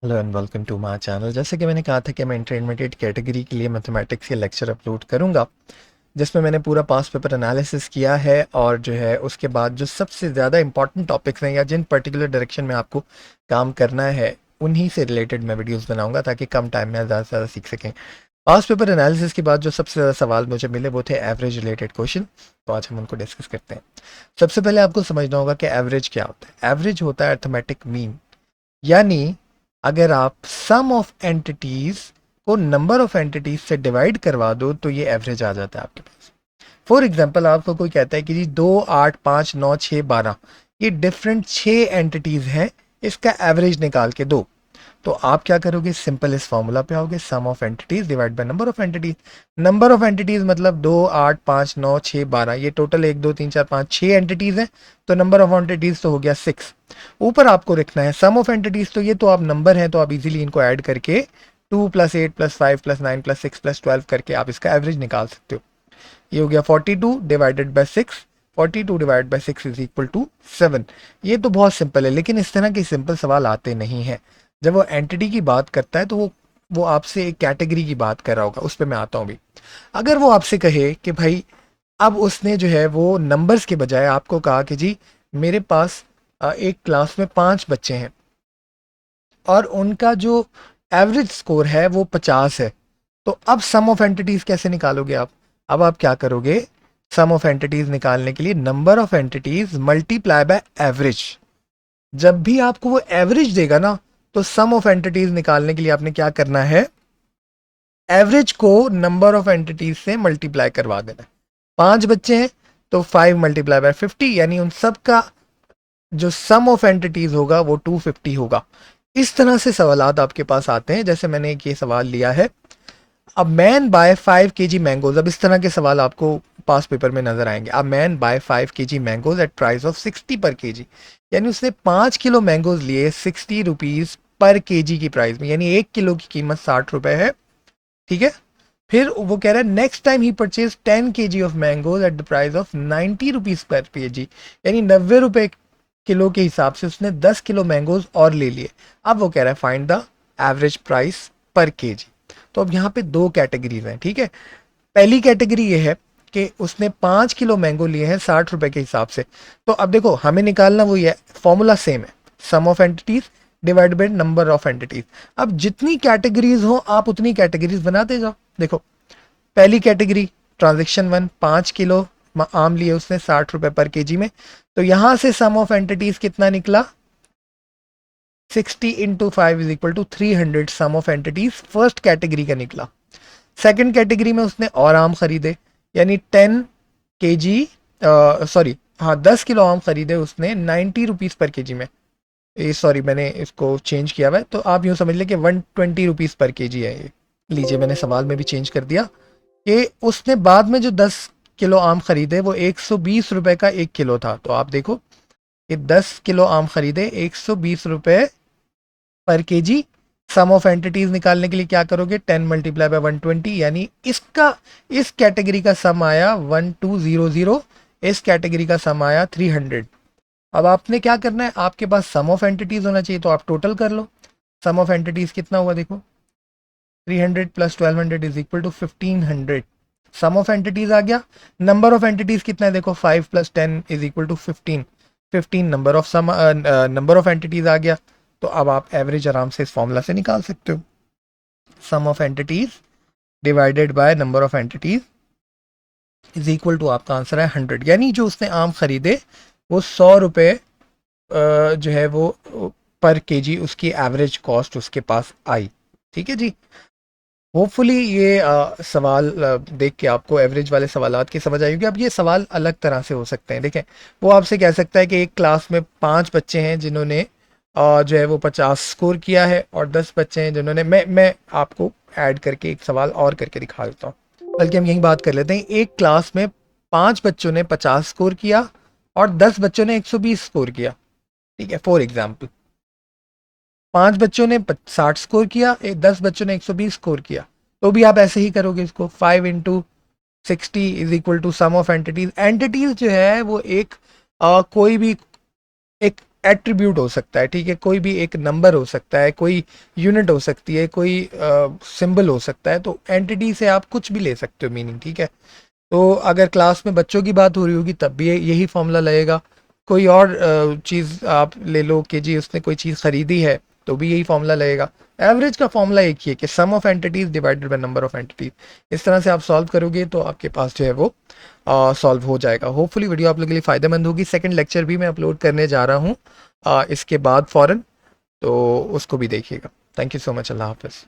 Hello and welcome to my channel. जैसे कि मैंने कहा था कि मैं इंटरमीडिएट कैटेगरी के लिए मैथमेटिक्स के लेक्चर अपलोड करूंगा, जिसमें मैंने पूरा पास्ट पेपर एनालिसिस किया है और जो है उसके बाद जो सबसे ज़्यादा इंपॉर्टेंट टॉपिक्स हैं या जिन पर्टिकुलर डायरेक्शन में आपको काम करना है उन्हीं से रिलेटेड मैं वीडियोस बनाऊंगा ताकि कम टाइम में ज़्यादा से ज़्यादा सीख सकें। पास्ट पेपर एनालिसिस के बाद जो सबसे ज़्यादा सवाल मुझे मिले वो थे एवरेज रिलेटेड क्वेश्चन, तो आज हम उनको डिस्कस करते हैं। सबसे पहले आपको समझना होगा कि एवरेज क्या होता है। एवरेज होता है अर्थमेटिक मीन, यानी अगर आप सम ऑफ एंटिटीज को नंबर ऑफ एंटिटीज से डिवाइड करवा दो तो ये एवरेज आ जाता है आपके पास। फॉर एग्जाम्पल आपको कोई कहता है कि जी 2, 8, 5, 9, 6, 12 ये डिफरेंट 6 एंटिटीज हैं, इसका एवरेज निकाल के दो। तो आप क्या करोगे, सिंपल इस फॉर्मूला पे आओगे, sum of entities divide by number of entities. Number of entities मतलब 2, 8, 5, 9, 6, 12, ये टोटल 1, 2, 3, 4, 5, 6 एंटिटीज हैं, तो नंबर ऑफ एंटिटीज तो हो गया 6। ऊपर आपको रखना है सम ऑफ एंटिटीज, तो ये तो आप नंबर हैं तो आप इजीली इनको ऐड करके 2 + 8 + 5 + 9 + 6 + 12 करके आप इसका एवरेज निकाल सकते हो। ये हो गया 42 divided by 6। 42 divide by 6 is equal to 7। ये तो बहुत सिंपल है, लेकिन इस तरह के सिंपल सवाल आते नहीं हैं। जब वो एंटिटी की बात करता है तो वो आपसे एक कैटेगरी की बात कर रहा होगा, उस पर मैं आता हूँ भी। अगर वो आपसे कहे कि भाई अब उसने जो है वो नंबर्स के बजाय आपको कहा कि जी मेरे पास एक क्लास में 5 बच्चे हैं और उनका जो एवरेज स्कोर है वो 50 है, तो अब सम ऑफ एंटिटीज कैसे निकालोगे आप? अब आप क्या करोगे, सम ऑफ एंटिटीज निकालने के लिए number of entities multiply by average. जब भी आपको वो एवरेज देगा ना, तो सम ऑफ एंटिटीज निकालने के लिए आपने क्या करना है, एवरेज को नंबर ऑफ एंटिटीज से मल्टीप्लाई करवा देना है। 5 बच्चे हैं तो 5 × 50 यानी उन सब का जो सम ऑफ एंटिटीज होगा वो 250 होगा। इस तरह से सवालात आपके पास आते हैं, जैसे मैंने एक ये सवाल लिया है, a man buy 5 kg mangoes. अब इस तरह के सवाल आपको पास पेपर में नजर आएंगे। A man buy 5 kg mangoes at price of 60 per kg, यानी उसने 5 किलो मैंगोज लिए 60 रुपीज पर kg की प्राइस में, यानी 1 किलो की कीमत 60 रुपए है। ठीक है। फिर वो कह रहा है next time he purchase 10 kg of mangoes at the price of 90 rupees per kg, यानी 90 रुपए किलो के हिसाब से उसने 10 किलो मैंगोज और ले लिए। अब वो कह रहा है फाइंड द एवरेज प्राइस पर kg। तो अब यहाँ पे दो कैटेगरीज हैं। ठीक है। पहली कैटेगरी ये है कि उसने 5 किलो मैंगो लिए हैं 60 रुपए के हिसाब से। तो अब देखो हमें निकालना वही है, फॉर्मूला सेम है, sum of entities divide by number of entities. अब जितनी कैटेगरीज हो आप उतनी कैटेगरीज बनाते जाओ। देखो पहली कैटेगरी ट्रांजेक्शन 1, 5 किलो आम लिए उसने 60 रुपए पर kg में, तो यहां से सम ऑफ एंटिटीज कितना निकला, 60 × 5 = 300 sum of entities first category का निकला। सेकंड कैटेगरी में उसने और आम खरीदे, यानी 10 kg, सॉरी हाँ 10 किलो आम खरीदे उसने 90 रुपीज पर kg में। सॉरी मैंने इसको चेंज किया हुआ है, तो आप यूं समझ लें कि 120 रुपीज पर kg है ये। लीजिए मैंने सवाल में भी चेंज कर दिया कि उसने बाद में जो 10 किलो आम खरीदे वो 120 रुपए का 1 किलो था। तो आप देखो कि 10 किलो आम खरीदे 120 रुपए पर kg। सम ऑफ एंटिटीज निकालने के लिए क्या करोगे, 10 × 120, यानी इसका इस कैटेगरी का सम आया 1200, इस कैटेगरी का सम आया 300। अब आपने क्या करना है, आपके पास सम ऑफ एंटिटीज होना चाहिए, तो आप टोटल कर लो। सम ऑफ एंटिटीज कितना हुआ देखो, 300 + 1200 is equal to 1500। Sum of entities आ गया। नंबर ऑफ एंटिटीज कितना है देखो, 5 + 10 is equal to 15। 15 number of entities आ गया। तो अब आप एवरेज आराम से इस फॉर्मूला से निकाल सकते हो, sum of entities divided by number of entities is equal to, आपका आंसर है 100। यानी जो उसने आम खरीदे वो 100 रुपए जो है वो पर kg उसकी एवरेज कॉस्ट उसके पास आई। ठीक है जी। होपफुली ये सवाल देख के आपको एवरेज वाले सवालात की समझ आई होगी। अब ये सवाल अलग तरह से हो सकते हैं। देखें वो आपसे कह सकता है कि एक क्लास में 5 बच्चे हैं जिन्होंने जो है वो 50 स्कोर किया है, और 10 बच्चे हैं जिन्होंने, मैं आपको ऐड करके एक सवाल और करके दिखा देता हूँ, बल्कि हम यही बात कर लेते हैं। एक क्लास में 5 बच्चों ने 50 स्कोर किया और 10 बच्चों ने 120 स्कोर किया। ठीक है। फॉर एग्जाम्पल 5 बच्चों ने 60 स्कोर किया, 10 बच्चों ने 120 स्कोर किया, तो भी आप ऐसे ही करोगे इसको, 5 × 60 is equal to sum of entities. Entities जो है वो एक कोई भी एक एट्रीब्यूट हो सकता है, ठीक है, कोई भी एक नंबर हो सकता है, कोई यूनिट हो सकती है, कोई सिंबल हो सकता है। तो एंटिटी से आप कुछ भी ले सकते हो मीनिंग, ठीक है। तो अगर क्लास में बच्चों की बात हो रही होगी तब भी यही फॉर्मूला लगेगा। कोई और चीज़ आप ले लो कि जी उसने कोई चीज़ खरीदी है तो भी यही फॉर्मूला लगेगा। एवरेज का फॉर्मूला एक ही है कि sum of entities divided by number of entities. इस तरह से आप सॉल्व करोगे तो आपके पास जो है वो सॉल्व हो जाएगा। होपफुली वीडियो आप लोगों के लिए फ़ायदेमंद होगी। सेकंड लेक्चर भी मैं अपलोड करने जा रहा हूँ इसके बाद फ़ौरन, तो उसको भी देखिएगा। Thank you so much. अल्लाह हाफ़िज़।